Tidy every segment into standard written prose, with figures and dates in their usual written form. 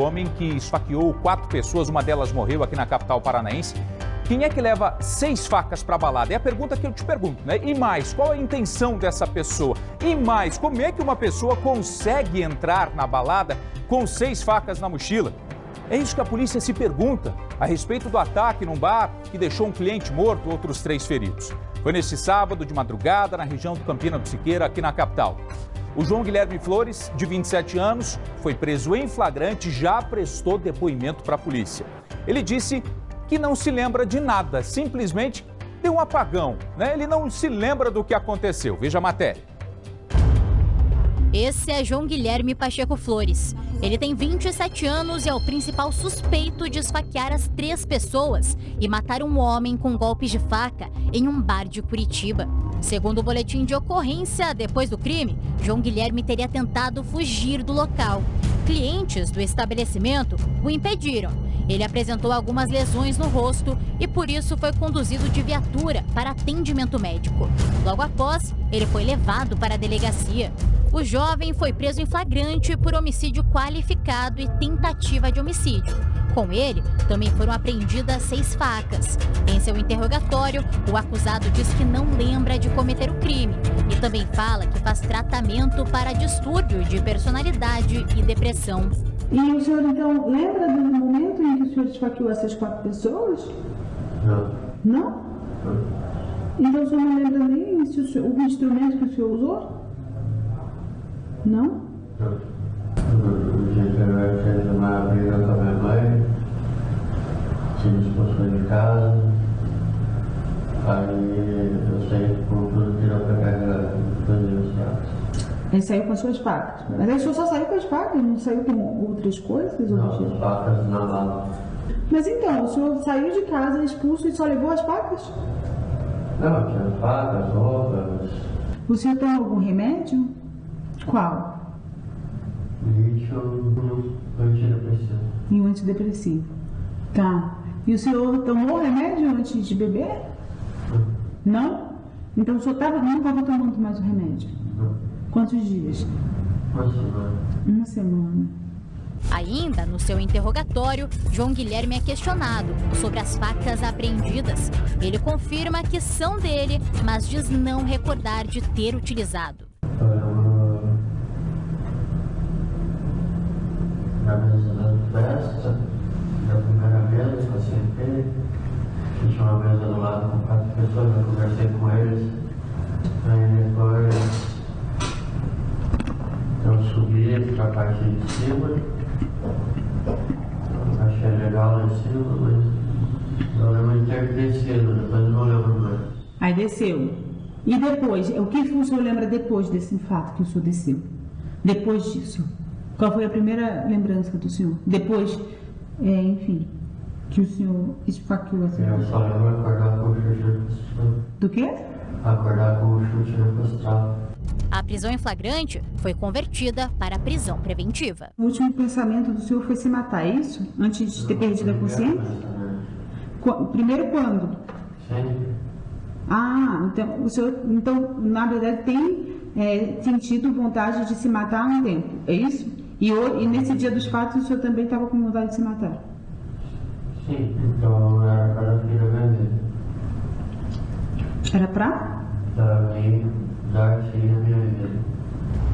O homem que esfaqueou 4 pessoas, uma delas morreu aqui na capital paranaense. Quem é que leva 6 facas para a balada? É a pergunta que eu te pergunto, né? E mais, qual é a intenção dessa pessoa? E mais, como é que uma pessoa consegue entrar na balada com 6 facas na mochila? É isso que a polícia se pergunta a respeito do ataque num bar que deixou um cliente morto e outros 3 feridos. Foi neste sábado de madrugada, na região do Campina do Siqueira, aqui na capital. O João Guilherme Flores, de 27 anos, foi preso em flagrante e já prestou depoimento para a polícia. Ele disse que não se lembra de nada, simplesmente deu um apagão, né? Ele não se lembra do que aconteceu. Veja a matéria. Esse é João Guilherme Pacheco Flores. Ele tem 27 anos e é o principal suspeito de esfaquear as 3 pessoas e matar um homem com golpes de faca em um bar de Curitiba. Segundo o boletim de ocorrência, depois do crime, João Guilherme teria tentado fugir do local. Clientes do estabelecimento o impediram. Ele apresentou algumas lesões no rosto e, por isso, foi conduzido de viatura para atendimento médico. Logo após, ele foi levado para a delegacia. O jovem foi preso em flagrante por homicídio qualificado e tentativa de homicídio. Com ele, também foram apreendidas 6 facas. Em seu interrogatório, o acusado diz que não lembra de cometer o crime e também fala que faz tratamento para distúrbio de personalidade e depressão. E o senhor, então, lembra do momento em que o senhor esfaqueou essas 4 pessoas? Não. Não? Então o senhor não lembra nem se o instrumento que o senhor usou? Não? O dia que eu fez uma briga com a minha mãe, tive expulsão de casa, aí eu saí com tudo que eu pegar os facas. Ele saiu com as suas facas. Mas aí o senhor só saiu com as facas, não saiu com outras coisas? Não, as facas na mala. Mas então, o senhor saiu de casa expulso e só levou as facas? Não, tinha facas, roupas. O senhor tem algum remédio? Qual? Lítio e antidepressivo. E um antidepressivo. Tá. E o senhor tomou remédio antes de beber? Não? Então o senhor não estava tomando mais o remédio? Não. Quantos dias? Uma semana. Uma semana. Ainda no seu interrogatório, João Guilherme é questionado sobre as facas apreendidas. Ele confirma que são dele, mas diz não recordar de ter utilizado. Na mesa da festa, da primeira mesa que eu sentei, tinha uma mesa do lado com 4 pessoas, eu conversei com eles. Aí depois eu subi para a parte de cima, achei legal lá em cima, mas eu lembro de ter descido, depois eu não lembro mais. Aí desceu. E depois, o que o senhor lembra depois desse fato que o senhor desceu? Depois disso? Qual foi a primeira lembrança do senhor? Depois, enfim, que o senhor esfaqueou essa pessoa? Eu só lembro acordar com o chute no costado. Do quê? Acordar com o chute no costado. A prisão em flagrante foi convertida para prisão preventiva. O último pensamento do senhor foi se matar, é isso? Antes de ter perdido a consciência? Primeiro quando? Sempre. Ah, então o senhor, na verdade, tem sentido vontade de se matar há um tempo, é isso? E nesse dia dos fatos o senhor também estava com vontade de se matar? Sim, então era para a filha minha. Era pra? Da filha minha vida.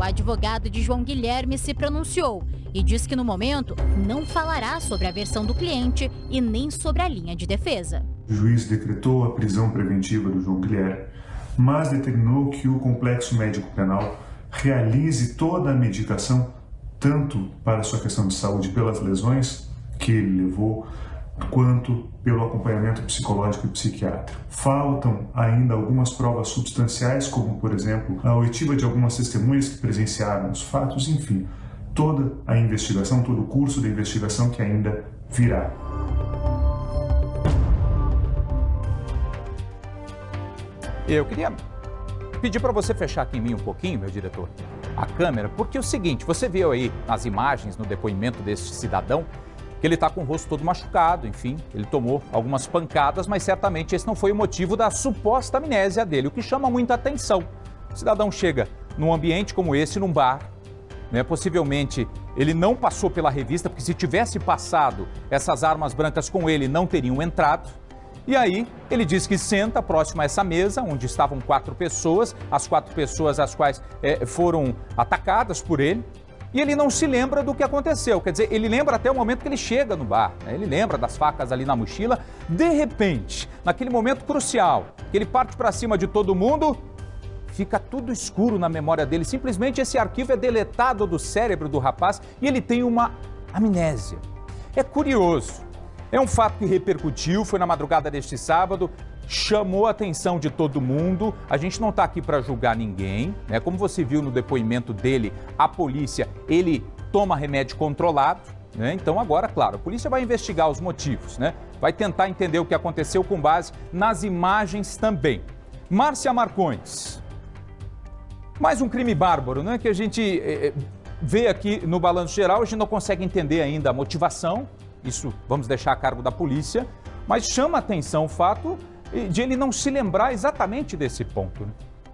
O advogado de João Guilherme se pronunciou e diz que no momento não falará sobre a versão do cliente e nem sobre a linha de defesa. O juiz decretou a prisão preventiva do João Guilherme, mas determinou que o complexo médico penal realize toda a medicação, tanto para a sua questão de saúde pelas lesões que ele levou, quanto pelo acompanhamento psicológico e psiquiátrico. Faltam ainda algumas provas substanciais, como, por exemplo, a oitiva de algumas testemunhas que presenciaram os fatos, enfim, toda a investigação, todo o curso da investigação que ainda virá. Eu queria pedir para você fechar aqui em mim um pouquinho, meu diretor, a câmera, porque é o seguinte, você viu aí nas imagens, no depoimento deste cidadão, que ele está com o rosto todo machucado, enfim, ele tomou algumas pancadas, mas certamente esse não foi o motivo da suposta amnésia dele, o que chama muita atenção. O cidadão chega num ambiente como esse, num bar, né? Possivelmente ele não passou pela revista, porque se tivesse passado, essas armas brancas com ele não teriam entrado. E aí ele diz que senta próximo a essa mesa, onde estavam 4 pessoas, as 4 pessoas as quais foram atacadas por ele. E ele não se lembra do que aconteceu, quer dizer, ele lembra até o momento que ele chega no bar, né? Ele lembra das facas ali na mochila. De repente, naquele momento crucial, que ele parte para cima de todo mundo, fica tudo escuro na memória dele. Simplesmente esse arquivo é deletado do cérebro do rapaz e ele tem uma amnésia. É curioso, é um fato que repercutiu, foi na madrugada deste sábado, chamou a atenção de todo mundo. A gente não está aqui para julgar ninguém, né? Como você viu no depoimento dele, a polícia, ele toma remédio controlado, né? Então agora, claro, a polícia vai investigar os motivos, né? Vai tentar entender o que aconteceu com base nas imagens também. Márcia Marcondes, mais um crime bárbaro, né? Que a gente vê aqui no balanço geral, a gente não consegue entender ainda a motivação, isso vamos deixar a cargo da polícia, mas chama a atenção o fato de ele não se lembrar exatamente desse ponto,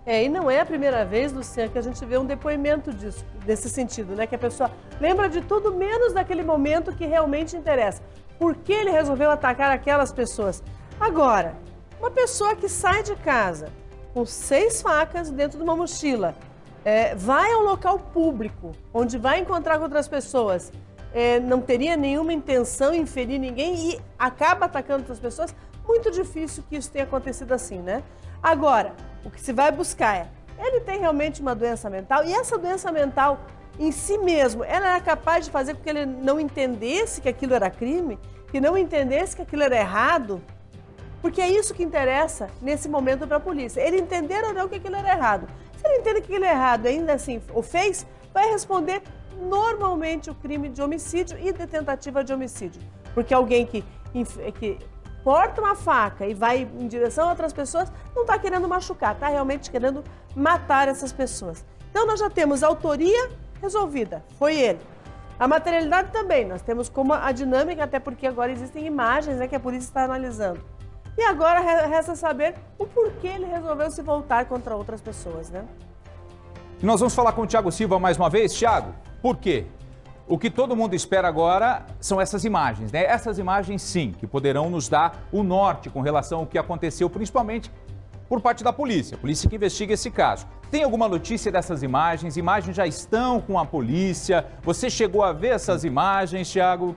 né? E não é a primeira vez, Luciano, que a gente vê um depoimento disso, desse sentido, né? Que a pessoa lembra de tudo menos daquele momento que realmente interessa. Por que ele resolveu atacar aquelas pessoas? Agora, uma pessoa que sai de casa com 6 facas dentro de uma mochila, vai a um local público, onde vai encontrar com outras pessoas, não teria nenhuma intenção em ferir ninguém e acaba atacando outras pessoas, muito difícil que isso tenha acontecido assim, né? Agora, o que se vai buscar ele tem realmente uma doença mental e essa doença mental em si mesmo, ela era capaz de fazer com que ele não entendesse que aquilo era crime, que não entendesse que aquilo era errado, porque é isso que interessa nesse momento para a polícia, ele entender ou não que aquilo era errado. Se ele entende que aquilo é errado e ainda assim o fez, vai responder normalmente o crime de homicídio e de tentativa de homicídio, porque alguém que porta uma faca e vai em direção a outras pessoas, não está querendo machucar, está realmente querendo matar essas pessoas. Então nós já temos a autoria resolvida, foi ele. A materialidade também, nós temos como a dinâmica, até porque agora existem imagens, né, que a polícia está analisando. E agora resta saber o porquê ele resolveu se voltar contra outras pessoas, né? Nós vamos falar com o Thiago Silva mais uma vez. Thiago, por quê? O que todo mundo espera agora são essas imagens, né? Essas imagens, sim, que poderão nos dar o norte com relação ao que aconteceu, principalmente por parte da polícia. A polícia que investiga esse caso. Tem alguma notícia dessas imagens? Imagens já estão com a polícia? Você chegou a ver essas imagens, Thiago?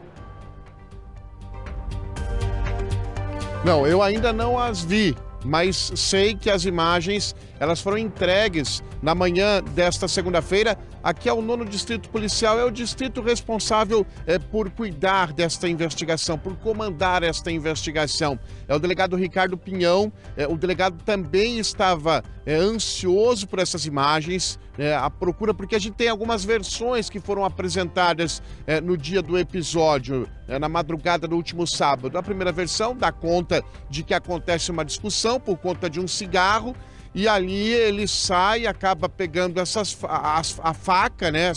Não, eu ainda não as vi, mas sei que as imagens elas foram entregues na manhã desta segunda-feira. Aqui é o 9º Distrito Policial, é o distrito responsável por cuidar desta investigação, por comandar esta investigação. É o delegado Ricardo Pinhão, o delegado também estava ansioso por essas imagens, à procura, porque a gente tem algumas versões que foram apresentadas no dia do episódio, na madrugada do último sábado. A primeira versão dá conta de que acontece uma discussão por conta de um cigarro, e ali ele sai e acaba pegando a faca, né?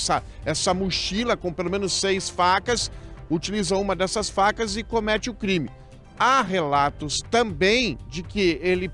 Essa mochila com pelo menos 6 facas, utiliza uma dessas facas e comete o crime. Há relatos também de que ele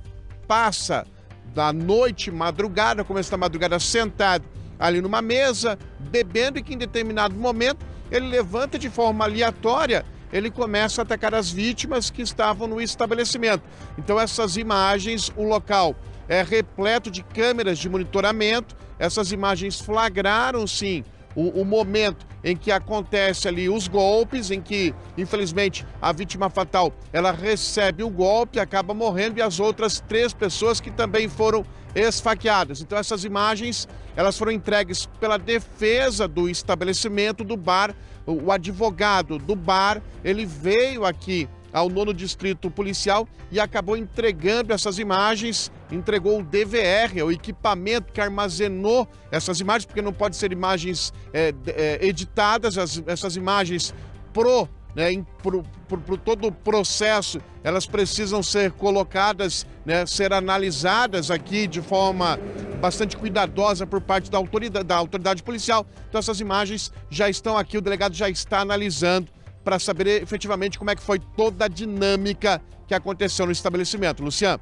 passa da noite, madrugada, começo da madrugada, sentado ali numa mesa, bebendo, e que em determinado momento ele levanta de forma aleatória, ele começa a atacar as vítimas que estavam no estabelecimento. Então essas imagens, o local é repleto de câmeras de monitoramento, essas imagens flagraram sim o momento em que acontece ali os golpes, em que infelizmente a vítima fatal ela recebe o golpe, acaba morrendo, e as outras 3 pessoas que também foram esfaqueadas. Então essas imagens elas foram entregues pela defesa do estabelecimento, do bar. O advogado do bar, ele veio aqui ao 9º Distrito Policial e acabou entregando essas imagens, entregou o DVR, o equipamento que armazenou essas imagens, porque não pode ser imagens editadas, essas imagens por todo o processo, elas precisam ser colocadas, né, ser analisadas aqui de forma bastante cuidadosa por parte da autoridade policial. Então essas imagens já estão aqui, o delegado já está analisando para saber efetivamente como é que foi toda a dinâmica que aconteceu no estabelecimento. Luciano.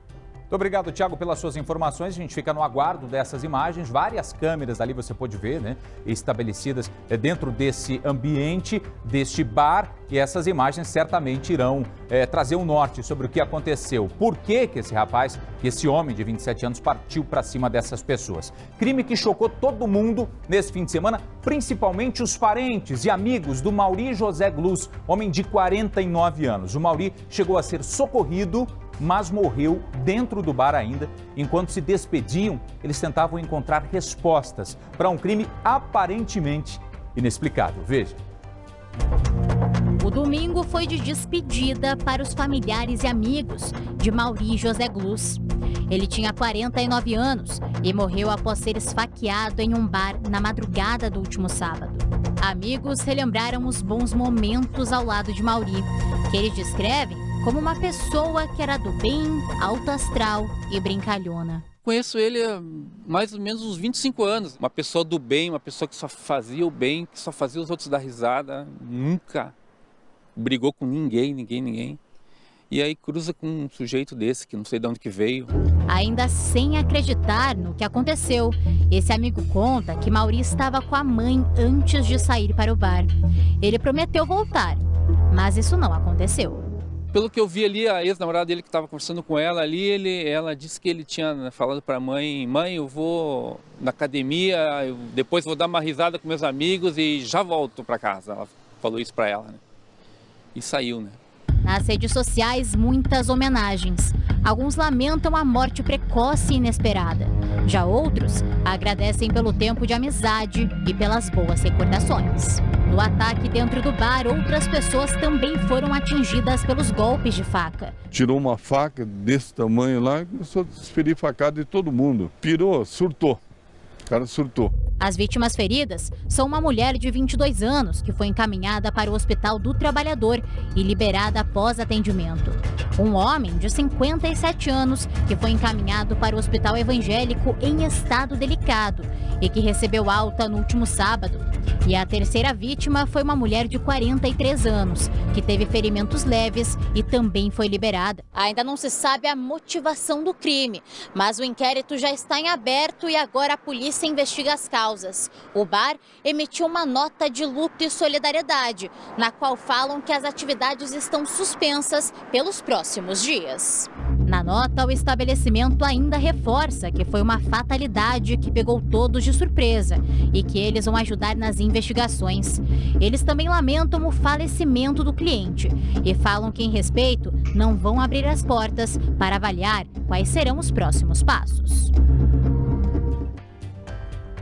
Muito obrigado, Thiago, pelas suas informações. A gente fica no aguardo dessas imagens. Várias câmeras ali você pode ver, né? Estabelecidas dentro desse ambiente, deste bar. E essas imagens certamente irão trazer um norte sobre o que aconteceu. Por que esse rapaz, esse homem de 27 anos, partiu para cima dessas pessoas? Crime que chocou todo mundo nesse fim de semana, principalmente os parentes e amigos do Mauri José Gluz, homem de 49 anos. O Mauri chegou a ser socorrido, mas morreu dentro do bar ainda. Enquanto se despediam, eles tentavam encontrar respostas para um crime aparentemente inexplicável. Veja. O domingo foi de despedida para os familiares e amigos de Mauri José Gluz. Ele tinha 49 anos e morreu após ser esfaqueado em um bar na madrugada do último sábado. Amigos relembraram os bons momentos ao lado de Mauri, que eles descrevem como uma pessoa que era do bem, alto astral e brincalhona. Conheço ele há mais ou menos uns 25 anos. Uma pessoa do bem, uma pessoa que só fazia o bem, que só fazia os outros dar risada. Nunca brigou com ninguém. E aí cruza com um sujeito desse, que não sei de onde que veio. Ainda sem acreditar no que aconteceu, esse amigo conta que Mauri estava com a mãe antes de sair para o bar. Ele prometeu voltar, mas isso não aconteceu. Pelo que eu vi ali, a ex-namorada dele que estava conversando com ela ali, ela disse que ele tinha falado para a mãe: mãe, eu vou na academia, depois vou dar uma risada com meus amigos e já volto para casa. Ela falou isso para ela, né? E saiu, né? Nas redes sociais, muitas homenagens. Alguns lamentam a morte precoce e inesperada. Já outros agradecem pelo tempo de amizade e pelas boas recordações. No ataque dentro do bar, outras pessoas também foram atingidas pelos golpes de faca. Tirou uma faca desse tamanho lá e começou a desferir facada de todo mundo. Pirou, surtou. O cara surtou. As vítimas feridas são uma mulher de 22 anos que foi encaminhada para o Hospital do Trabalhador e liberada após atendimento. Um homem de 57 anos que foi encaminhado para o Hospital Evangélico em estado delicado e que recebeu alta no último sábado. E a terceira vítima foi uma mulher de 43 anos que teve ferimentos leves e também foi liberada. Ainda não se sabe a motivação do crime, mas o inquérito já está em aberto e agora a polícia investiga as causas. O bar emitiu uma nota de luto e solidariedade, na qual falam que as atividades estão suspensas pelos próximos dias. Na nota, o estabelecimento ainda reforça que foi uma fatalidade que pegou todos de surpresa e que eles vão ajudar nas investigações. Eles também lamentam o falecimento do cliente e falam que, em respeito, não vão abrir as portas para avaliar quais serão os próximos passos.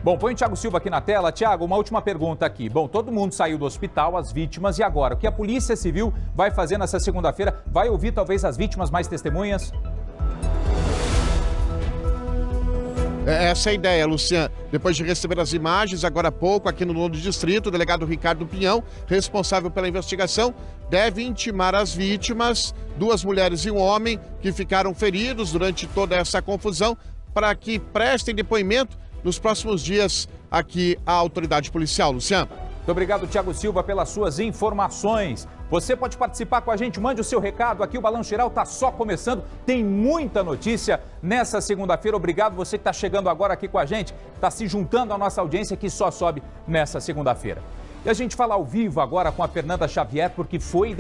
Bom, põe o Thiago Silva aqui na tela. Thiago, uma última pergunta aqui. Bom, todo mundo saiu do hospital, as vítimas, e agora? O que a Polícia Civil vai fazer nessa segunda-feira? Vai ouvir talvez as vítimas, mais testemunhas? Essa é a ideia, Luciano. Depois de receber as imagens, agora há pouco, aqui no 9º Distrito, o delegado Ricardo Pinhão, responsável pela investigação, deve intimar as vítimas, 2 mulheres e um homem, que ficaram feridos durante toda essa confusão, para que prestem depoimento nos próximos dias aqui à autoridade policial. Luciano. Muito obrigado, Thiago Silva, pelas suas informações. Você pode participar com a gente, mande o seu recado. Aqui o Balanço Geral está só começando, tem muita notícia nessa segunda-feira. Obrigado você que está chegando agora aqui com a gente, está se juntando à nossa audiência que só sobe nessa segunda-feira. E a gente fala ao vivo agora com a Fernanda Xavier, porque foi